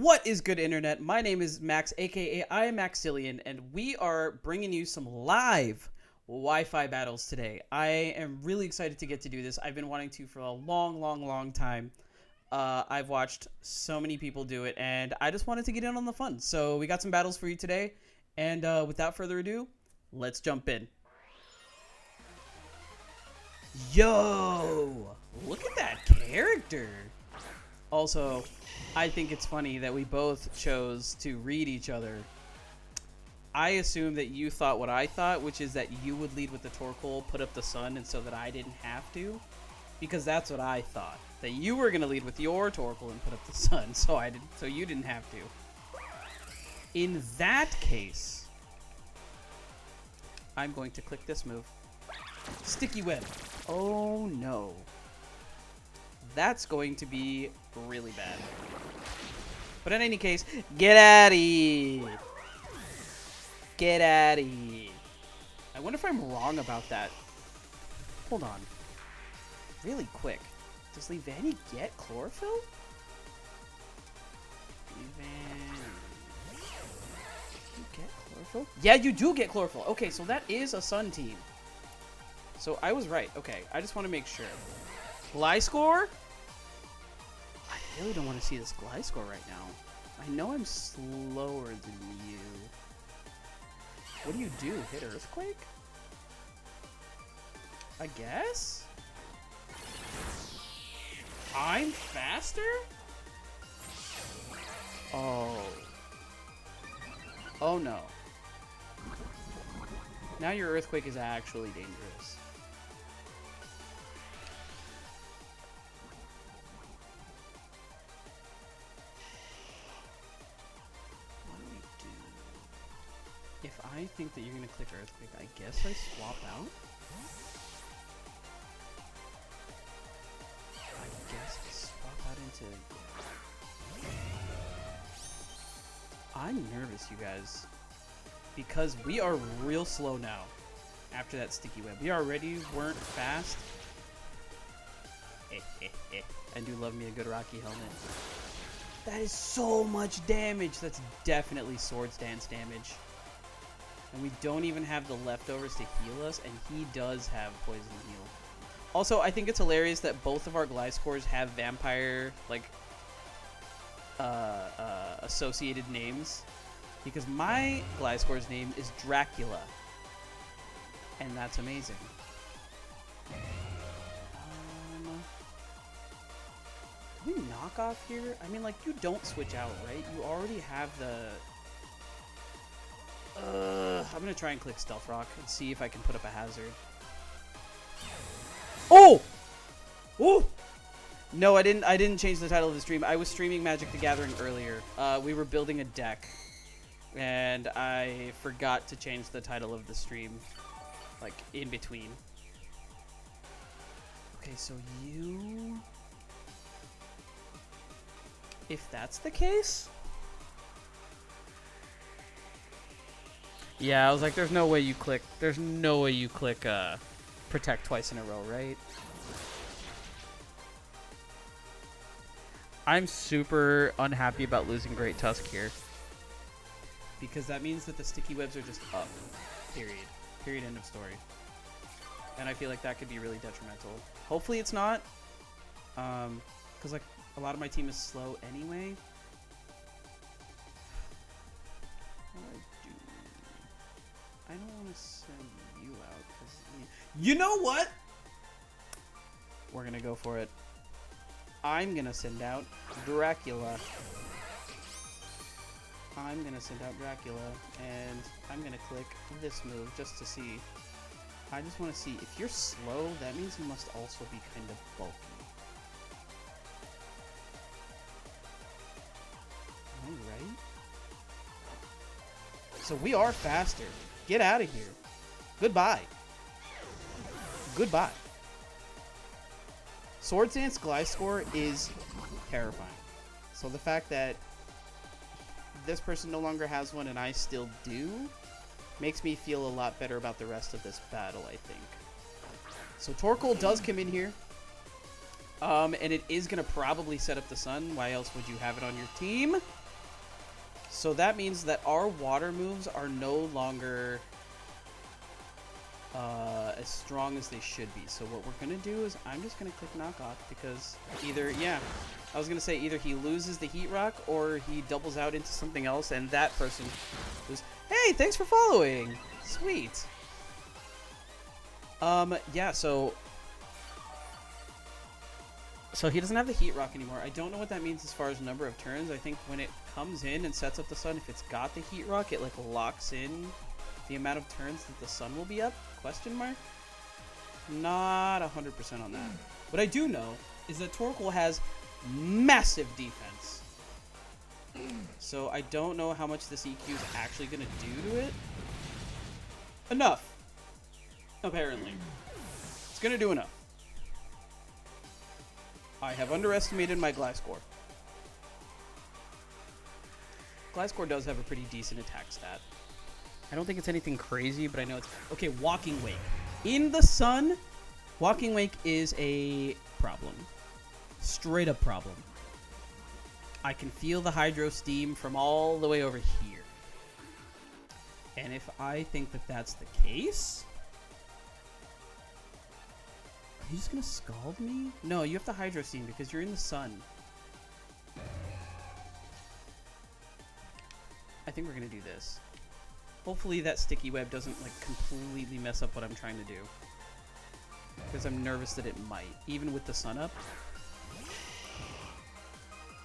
What is good, internet? My name is Max, aka I am Maxillian, and we are bringing you some live Wi-Fi battles today. I am really excited to get to do this. I've been wanting to for a long time. I've watched so many people do it, and I just wanted to get in on the fun. So we got some battles for you today, and without further ado, let's jump in. Yo! Look at that character! Also, I think it's funny that we both chose to read each other. I assume that you thought what I thought, which is that you would lead with the Torkoal, put up the sun, and so that I didn't have to. Because that's what I thought. That you were going to lead with your Torkoal and put up the sun, so you didn't have to. In that case, I'm going to click this move. Sticky web. Oh no. That's going to be really bad. But in any case, get out of here. Get out of here. I wonder if I'm wrong about that. Hold on. Really quick. Does Levanny get chlorophyll? Levanny. You get chlorophyll? Yeah, you do get chlorophyll. Okay, so that is a sun team. So I was right. Okay, I just want to make sure. Gliscor? I really don't want to see this Gliscor right now. I know I'm slower than you. What do you do? Hit Earthquake? I guess? I'm faster? Oh. Oh no. Now your Earthquake is actually dangerous. If I think that you're going to click Earthquake, I guess I swap out? I guess I swap out into... I'm nervous, you guys. Because we are real slow now. After that Sticky Web. We already weren't fast. I do love me a good Rocky Helmet. That is so much damage. That's definitely Swords Dance damage. And we don't even have the leftovers to heal us, and he does have Poison Heal. Also, I think it's hilarious that both of our Gliscors have vampire, like, associated names. Because my Gliscor's name is Dracula. And that's amazing. Can we knock off here? I mean, like, you don't switch out, right? You already have the... I'm gonna try and click Stealth Rock and see if I can put up a hazard. Oh! Oh! No, I didn't change the title of the stream. I was streaming Magic the Gathering earlier. We were building a deck, and I forgot to change the title of the stream, like, in between. Okay, so you... If that's the case... Yeah, I was like, there's no way you click Protect twice in a row, right? I'm super unhappy about losing Great Tusk here. Because that means that the Sticky Webs are just up. Period. Period, end of story. And I feel like that could be really detrimental. Hopefully it's not. Because, like, a lot of my team is slow anyway. I don't want to send you out because you know what? We're gonna go for it. I'm gonna send out Dracula. I'm gonna send out Dracula, and I'm gonna click this move just to see. I just want to see if you're slow. That means you must also be kind of bulky. All right. So we are faster. Get out of here. Goodbye. Goodbye. Swords Dance Gliscor is terrifying. So the fact that this person no longer has one and I still do makes me feel a lot better about the rest of this battle, I think. So Torkoal does come in here. And it is going to probably set up the sun. Why else would you have it on your team? So that means that our water moves are no longer as strong as they should be. So what we're going to do is I'm just going to click knock off because either, yeah, I was going to say either he loses the heat rock or he doubles out into something else and that person goes, hey, thanks for following. Sweet. Yeah, so he doesn't have the heat rock anymore. I don't know what that means as far as number of turns. I think when it comes in and sets up the sun, if it's got the heat rock, it like locks in the amount of turns that the sun will be up, question mark. Not 100% on that. What I do know is that Torkoal has massive defense. So I don't know how much this EQ is actually going to do to it. Enough. Apparently. It's going to do enough. I have underestimated my Gliscor. Gliscor does have a pretty decent attack stat. I don't think it's anything crazy, but I know it's... Okay, Walking Wake. In the sun, Walking Wake is a problem. Straight up problem. I can feel the Hydro Steam from all the way over here. And if I think that that's the case... Are you just gonna scald me? No, you have to Hydro Steam because you're in the sun. I think we're gonna do this. Hopefully that sticky web doesn't like completely mess up what I'm trying to do. Because I'm nervous that it might, even with the sun up.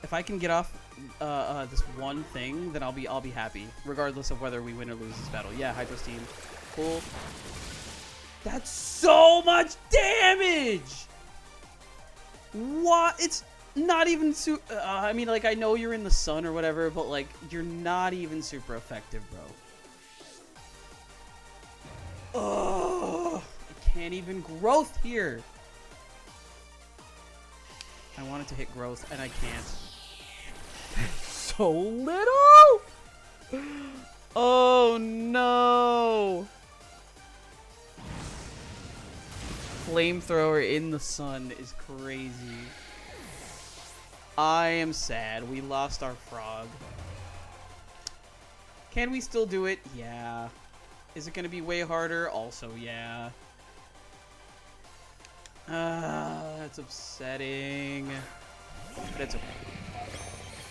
If I can get off this one thing, then I'll be happy, regardless of whether we win or lose this battle. Yeah, Hydro Steam, cool. That's so much damage! What? It's not even I mean, like, I know you're in the sun or whatever, but, like, you're not even super effective, bro. Ugh! I can't even growth here! I wanted to hit growth, and I can't. So little! Oh, no! Flamethrower in the sun is crazy. I am sad. We lost our frog. Can we still do it? Yeah. Is it going to be way harder? Also, yeah. That's upsetting. But it's okay.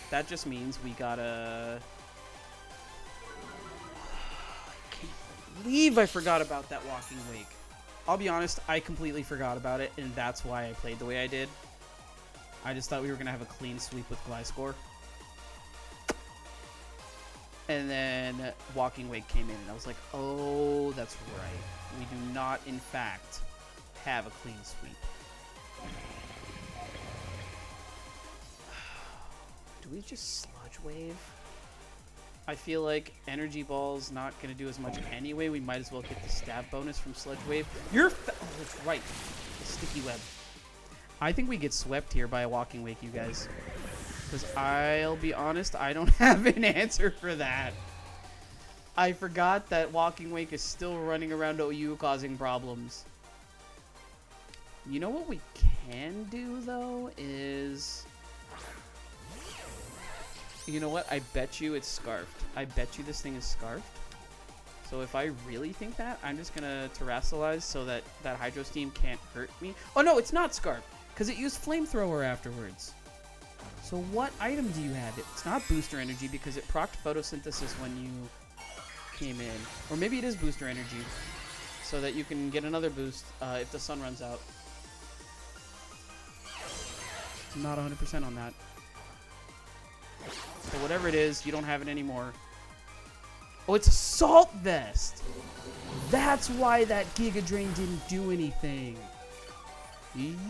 That just means we gotta... I can't believe I forgot about that Walking Wake. I'll be honest, I completely forgot about it, and that's why I played the way I did. I just thought we were going to have a clean sweep with Gliscor. And then Walking Wake came in, and I was like, oh, that's right. We do not, in fact, have a clean sweep. Do we just Sludge Wave? I feel like Energy Ball's not going to do as much anyway. We might as well get the stab bonus from Sludge Wave. Oh, that's right. The Sticky Web. I think we get swept here by a Walking Wake, you guys. Because I'll be honest, I don't have an answer for that. I forgot that Walking Wake is still running around OU causing problems. You know what we can do, though, is... You know what? I bet you it's Scarfed. I bet you this thing is Scarfed. So if I really think that, I'm just going to Terrasilize so that that Hydro Steam can't hurt me. Oh, no, it's not Scarfed. Because it used Flamethrower afterwards. So what item do you have? It's not Booster Energy because it procced Photosynthesis when you came in. Or maybe it is Booster Energy. So that you can get another boost if the sun runs out. I'm not 100% on that. So whatever it is, you don't have it anymore. Oh, it's a Salt Vest! That's why that Giga Drain didn't do anything.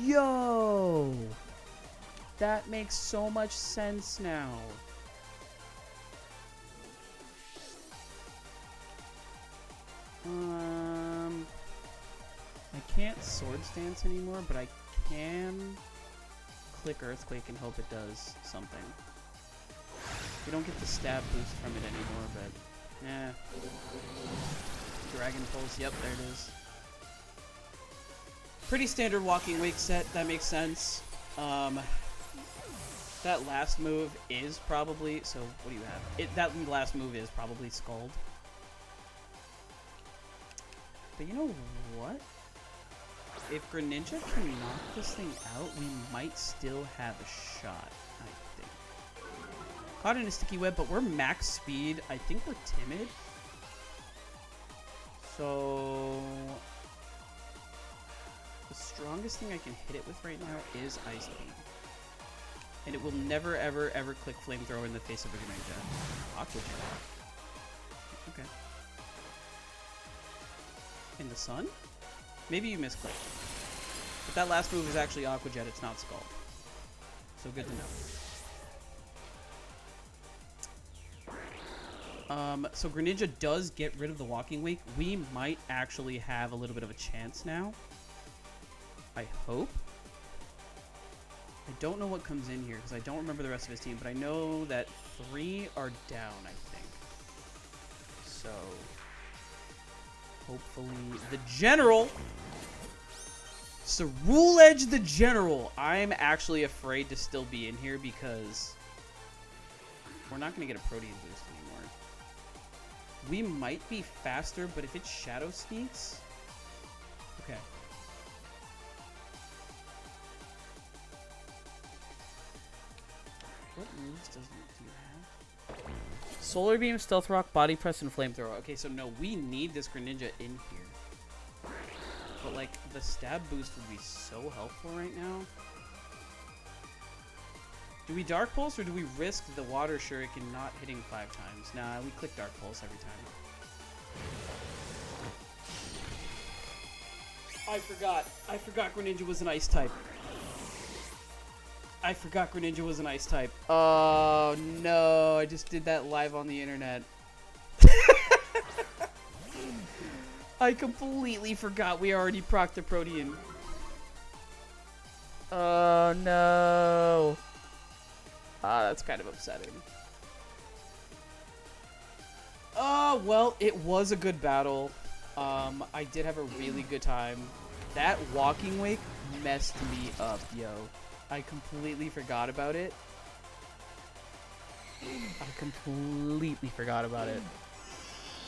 Yo! That makes so much sense now. I can't Sword Stance anymore, but I can click Earthquake and hope it does something. We don't get the stab boost from it anymore, but yeah. Dragon Pulse, yep, there it is. Pretty standard Walking Wake set, that makes sense. That last move is probably... So, what do you have? That last move is probably Scald. But you know what? If Greninja can knock this thing out, we might still have a shot, I think. Caught in a sticky web, but we're max speed. I think we're timid. So... the strongest thing I can hit it with right now is Ice Beam. And it will never, ever, ever click Flamethrower in the face of a Greninja. Aqua Jet. Okay. In the sun? Maybe you misclicked. But that last move is actually Aqua Jet, it's not Scald. So good to know. So Greninja does get rid of the Walking Wake. We might actually have a little bit of a chance now. I hope. I don't know what comes in here because I don't remember the rest of his team, but I know that 3 are down, I think. So, hopefully the General. Cerule Edge the General. I'm actually afraid to still be in here because we're not going to get a Protean boost anymore. We might be faster, but if it Shadow Sneaks... Okay. What moves do you have? Solar Beam, Stealth Rock, Body Press, and Flamethrower. Okay, so no, we need this Greninja in here. But, like, the stab boost would be so helpful right now. Do we Dark Pulse, or do we risk the Water Shuriken not hitting 5 times? Nah, we click Dark Pulse every time. I forgot Greninja was an Ice type. Oh, no. I just did that live on the internet. I completely forgot we already procced the Protean. Oh, no. Ah, that's kind of upsetting. Oh, well, it was a good battle. I did have a really good time. That Walking Wake messed me up, yo. I completely forgot about it.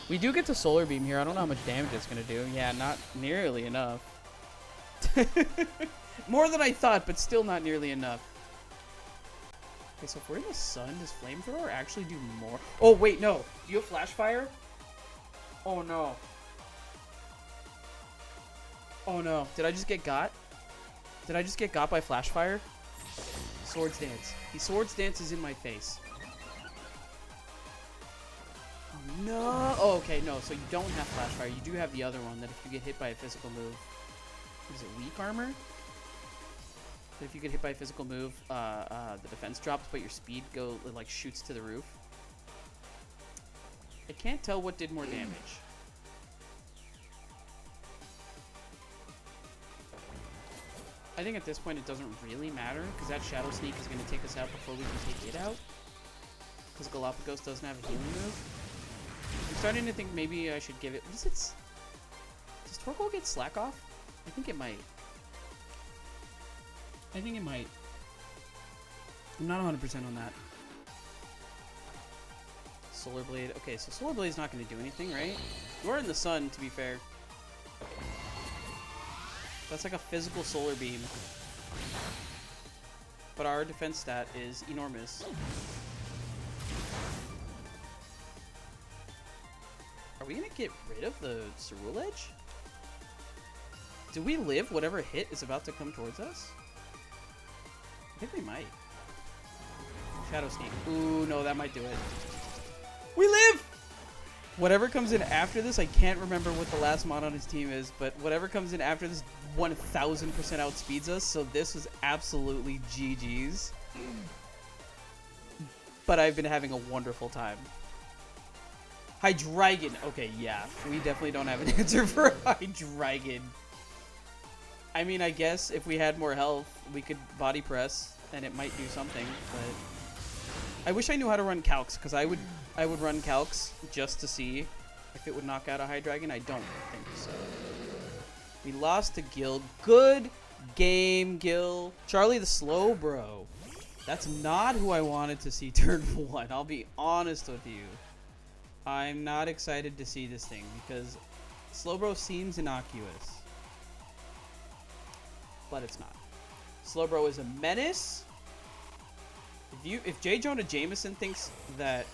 We do get to Solar Beam here. I don't know how much damage it's going to do. Yeah, not nearly enough. More than I thought, but still not nearly enough. Okay, so if we're in the sun, does Flamethrower actually do more? Oh, wait, no. Do you have Flash Fire? Oh, no. Oh, no. Did I just get got? Did I just get got by Flash Fire? Swords Dance. He Swords Dances in my face. Oh, no. Oh, okay, no. So you don't have Flash Fire. You do have the other one that if you get hit by a physical move... Is it Weak Armor? But if you get hit by a physical move, the defense drops, but your speed like shoots to the roof. I can't tell what did more damage. I think at this point it doesn't really matter, because that Shadow Sneak is going to take us out before we can take it out. Because Galapagos doesn't have a healing move. I'm starting to think maybe I should give it... What is it? Does Torkoal get Slack Off? I think it might. I'm not 100% on that. Solar Blade. Okay, so Solar Blade's not going to do anything, right? We're in the sun, to be fair. That's like a physical Solar Beam. But our defense stat is enormous. Are we going to get rid of the Cerule Edge? Do we live whatever hit is about to come towards us? I think we might. Shadow Sneak. Ooh, no, that might do it. We live! Whatever comes in after this, I can't remember what the last mod on his team is, but whatever comes in after this 1000% outspeeds us, so this was absolutely GG's. But I've been having a wonderful time. Hydreigon. Okay, yeah. We definitely don't have an answer for Hydreigon. I mean, I guess if we had more health, we could body press, and it might do something, but... I wish I knew how to run calcs, because I would run calcs just to see if it would knock out a Hydreigon. I don't think so. We lost to Gil. Good game, Gil. Charlie the Slow Bro. That's not who I wanted to see turn 1. I'll be honest with you. I'm not excited to see this thing because Slowbro seems innocuous. But it's not. Slowbro is a menace. If J. Jonah Jameson thinks that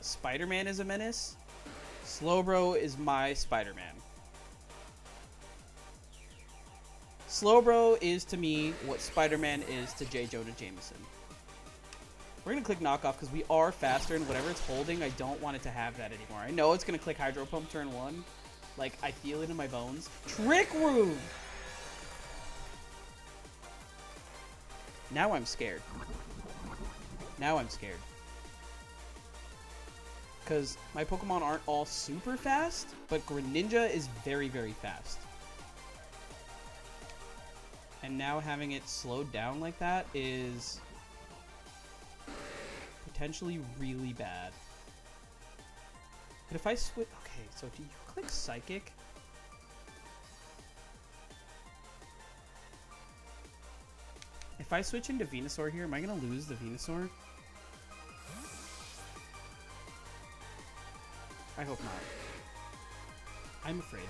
Spider-Man is a menace, Slowbro is my Spider-Man. Slowbro is to me what Spider-Man is to J. Jonah Jameson. We're going to click knockoff because we are faster, and whatever it's holding, I don't want it to have that anymore. I know it's going to click Hydro Pump turn 1. Like, I feel it in my bones. Trick Room! Now I'm scared. Now I'm scared. Because my Pokemon aren't all super fast, but Greninja is very, very fast. And now having it slowed down like that is potentially really bad. But if I switch... Okay, so do you click Psychic? If I switch into Venusaur here, am I going to lose the Venusaur? I hope not. I'm afraid.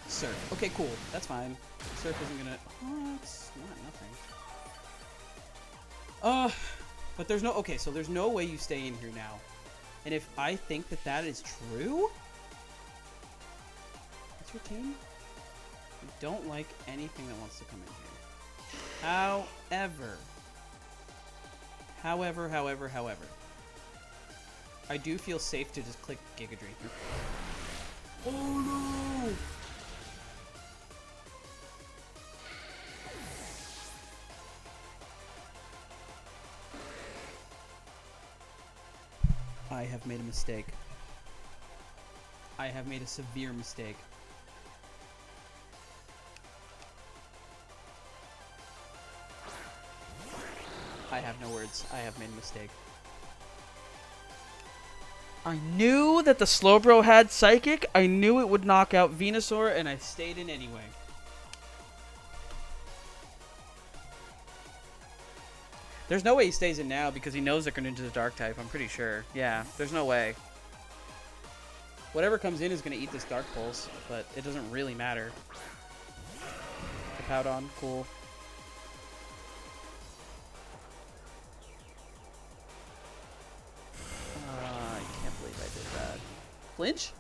Surf. Okay, cool. That's fine. Surf isn't gonna... Oh, it's not nothing. But there's no... Okay, so there's no way you stay in here now. And if I think that that is true... What's your team? I don't like anything that wants to come in here. However... I do feel safe to just click Giga Drain here. Oh no! I have made a mistake. I have made a severe mistake. I have no words. I have made a mistake. I knew that the Slowbro had Psychic. I knew it would knock out Venusaur, and I stayed in anyway. There's no way he stays in now because he knows that Greninja's a Dark type, I'm pretty sure. Yeah, there's no way. Whatever comes in is going to eat this Dark Pulse, but it doesn't really matter. Hippowdon, cool. Flinch?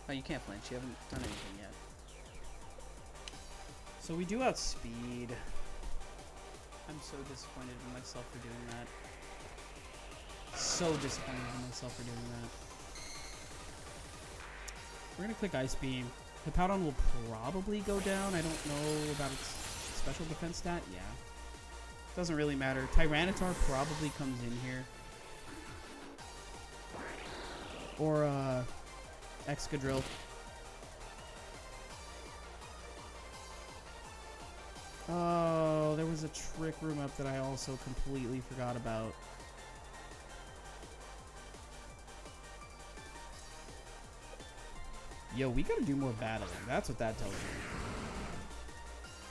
Oh, you can't flinch. You haven't done anything yet. So we do outspeed. I'm so disappointed in myself for doing that. So disappointed in myself for doing that. We're going to click Ice Beam. Hippowdon will probably go down. I don't know about its special defense stat. Yeah. Doesn't really matter. Tyranitar probably comes in here. Or, Excadrill. Oh, there was a Trick Room up that I also completely forgot about. Yo, we gotta do more battling. That's what that tells me.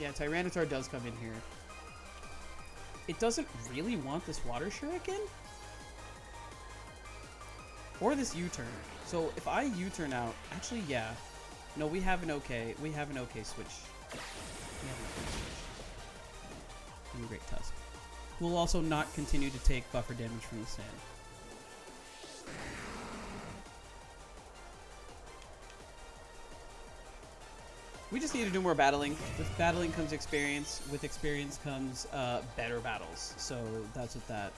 Yeah, Tyranitar does come in here. It doesn't really want this Water Shuriken? Or this U-turn. So if I U-turn out, actually, yeah. No, we have an okay. We have an okay switch. We have an okay switch. And Great Tusk. We'll also not continue to take buffer damage from the sand. We just need to do more battling. With battling comes experience. With experience comes better battles. So that's what that's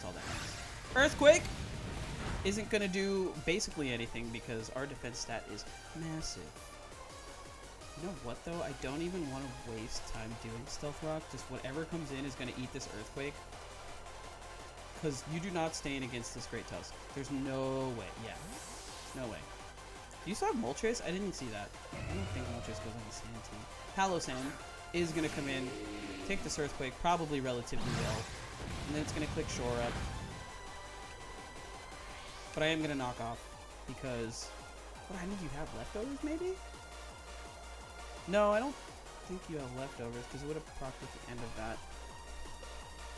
all that means. Earthquake isn't going to do basically anything because our defense stat is massive. You know what, though? I don't even want to waste time doing Stealth Rock. Just whatever comes in is going to eat this Earthquake. Because you do not stand against this Great Tusk. There's no way. Yeah. No way. You saw Moltres? I didn't see that. I don't think Moltres goes on the Sand team. Palossand is going to come in, take this Earthquake, probably relatively well. And then it's going to click Shore Up. But I am going to knock off because... What, I think you have leftovers, maybe? No, I don't think you have leftovers because it would have procced at the end of that.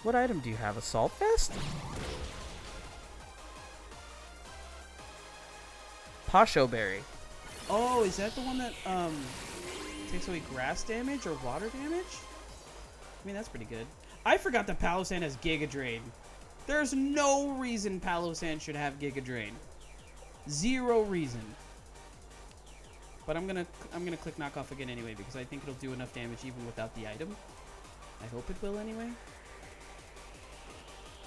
What item do you have? Assault vest? Pasho berry. Oh, is that the one that takes away grass damage or water damage? I mean, that's pretty good. I forgot that Palossand has Giga Drain. There's no reason Palossand should have Giga Drain. Zero reason. But I'm gonna click knock off again anyway because I think it'll do enough damage even without the item. I hope it will anyway.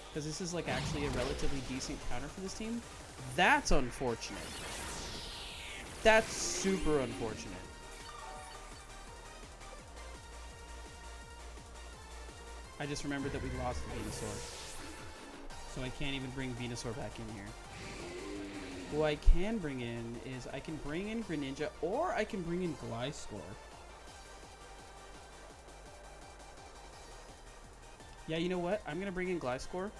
Because this is like actually a relatively decent counter for this team. That's unfortunate. That's super unfortunate. I just remembered that we lost Venusaur. So I can't even bring Venusaur back in here. What I can bring in is I can bring in Greninja or I can bring in Gliscor. Yeah, you know what? I'm going to bring in Gliscor.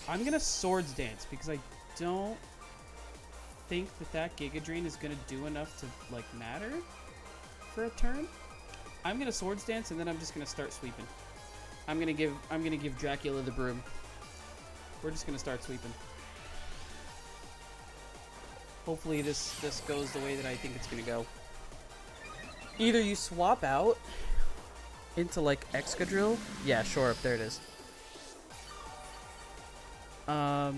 I'm going to Swords Dance because I don't think that Giga Drain is going to do enough to like matter for a turn. I'm going to Swords Dance and then I'm just going to start sweeping. I'm going to give Dracula the broom. We're just going to start sweeping. Hopefully this goes the way that I think it's going to go. Either you swap out into like Excadrill. Yeah, sure, there it is. I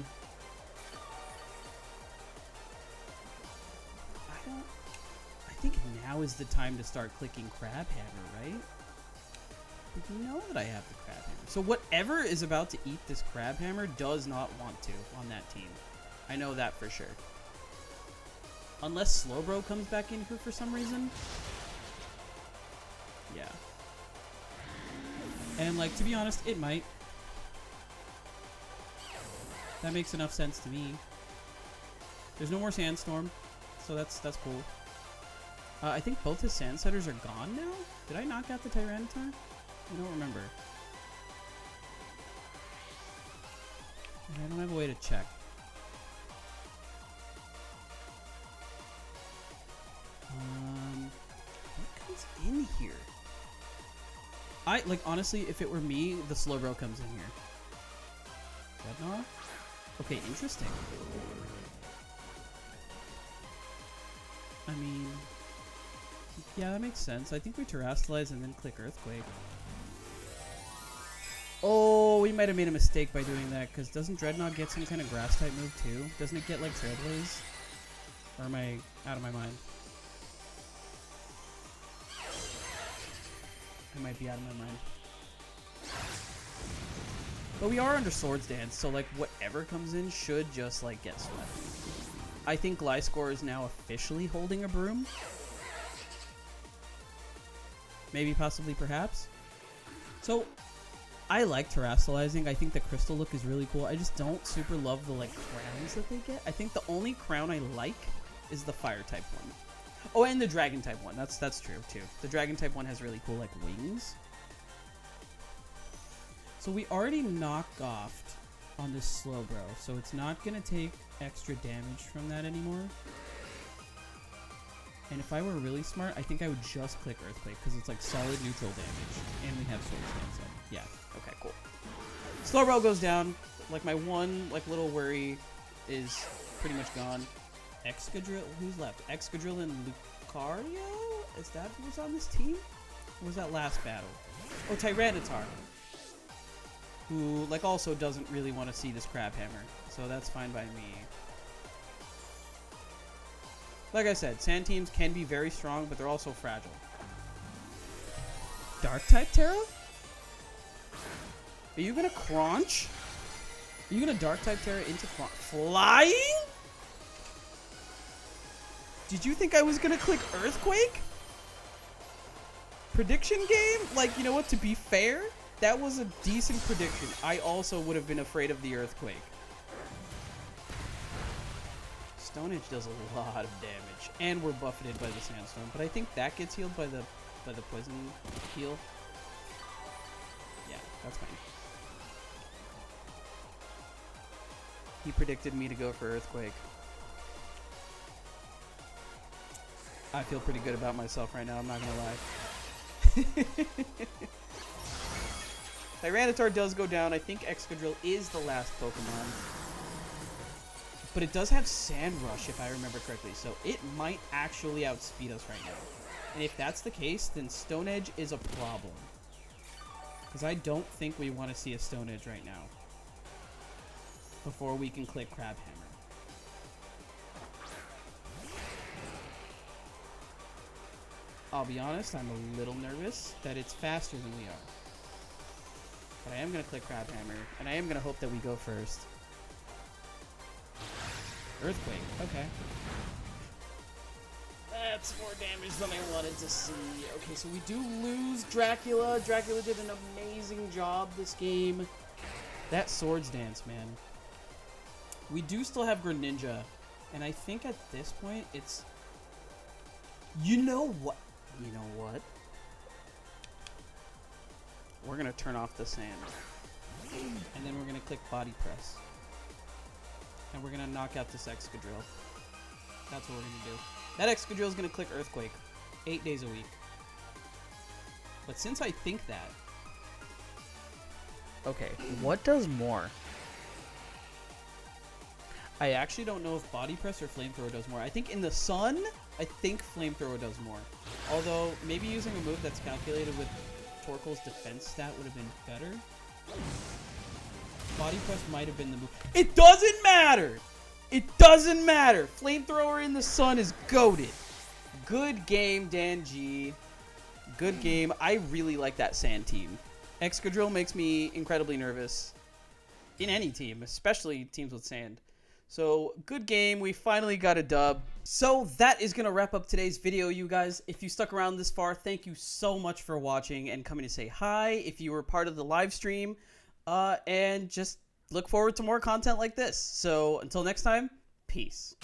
think now is the time to start clicking Crab Hammer, right? You know that I have the Crab Hammer. So whatever is about to eat this Crab Hammer does not want to on that team. I know that for sure. Unless Slowbro comes back in here for some reason. Yeah. And like, to be honest, it might. That makes enough sense to me. There's no more Sandstorm, so that's cool. I think both his Sand Setters are gone now? Did I knock out the Tyranitar? I don't remember. I don't have a way to check. What comes in here? Honestly, if it were me, the Slowbro comes in here. Dreadnought? Okay, interesting. I mean, yeah, that makes sense. I think we Terrasilize and then click Earthquake. Oh, we might have made a mistake by doing that, because doesn't Dreadnought get some kind of Grass-type move too? Doesn't it get, like, Trailblaze? Or am I out of my mind? I might be out of my mind. But we are under Swords Dance, so, like, whatever comes in should just, like, get swept. I think Gliscor is now officially holding a broom. Maybe, possibly, perhaps. So, I like Terrasilizing. I think the crystal look is really cool. I just don't super love the, like, crowns that they get. I think the only crown I like is the Fire-type one. Oh, and the Dragon-type one. That's true, too. The Dragon-type one has really cool, like, wings. So we already knocked off on this Slowbro, so it's not going to take extra damage from that anymore. And if I were really smart, I think I would just click Earthquake, because it's like solid neutral damage. And we have Swords Dance on. Yeah, okay, cool. Slowbro goes down. Like, my one little worry is pretty much gone. Excadrill, who's left? Excadrill and Lucario? Is that who's on this team? Or was that last battle? Oh, Tyranitar. Who, like, also doesn't really want to see this Crab Hammer. So that's fine by me. Like I said, sand teams can be very strong, but they're also fragile. Dark-type Terra? Are you going to Crunch? Are you going to Dark-type Terra into Crunch? Flying? Did you think I was going to click Earthquake? Prediction game? Like, you know what, to be fair, that was a decent prediction. I also would have been afraid of the Earthquake. Stone Edge does a lot of damage, and we're buffeted by the Sandstorm, but I think that gets healed by the Poison heal. Yeah, that's fine. He predicted me to go for Earthquake. I feel pretty good about myself right now, I'm not gonna lie. Tyranitar does go down. I think Excadrill is the last Pokemon. But it does have Sand Rush, if I remember correctly, so it might actually outspeed us right now. And if that's the case, then Stone Edge is a problem. Because I don't think we want to see a Stone Edge right now. Before we can click Crab Hammer. I'll be honest, I'm a little nervous that it's faster than we are. But I am going to click Crab Hammer, and I am going to hope that we go first. Earthquake, okay. That's more damage than I wanted to see. Okay, so we do lose Dracula. Dracula did an amazing job this game. That Swords Dance, man. We do still have Greninja, and I think at this point it's... You know what? You know what? We're going to turn off the sand. And then we're going to click Body Press. And we're going to knock out this Excadrill. That's what we're going to do. That Excadrill is going to click Earthquake 8 days a week. But since I think that... Okay, what does more? I actually don't know if Body Press or Flamethrower does more. I think in the sun, I think Flamethrower does more. Although, maybe using a move that's calculated with Torkoal's defense stat would have been better. Body Press might have been the move. It doesn't matter! It doesn't matter! Flamethrower in the sun is goated. Good game, Dan G. Good game. I really like that sand team. Excadrill makes me incredibly nervous. In any team, especially teams with sand. So, good game. We finally got a dub. So, that is going to wrap up today's video, you guys. If you stuck around this far, thank you so much for watching and coming to say hi. If you were part of the live stream, and just look forward to more content like this. So, until next time, peace.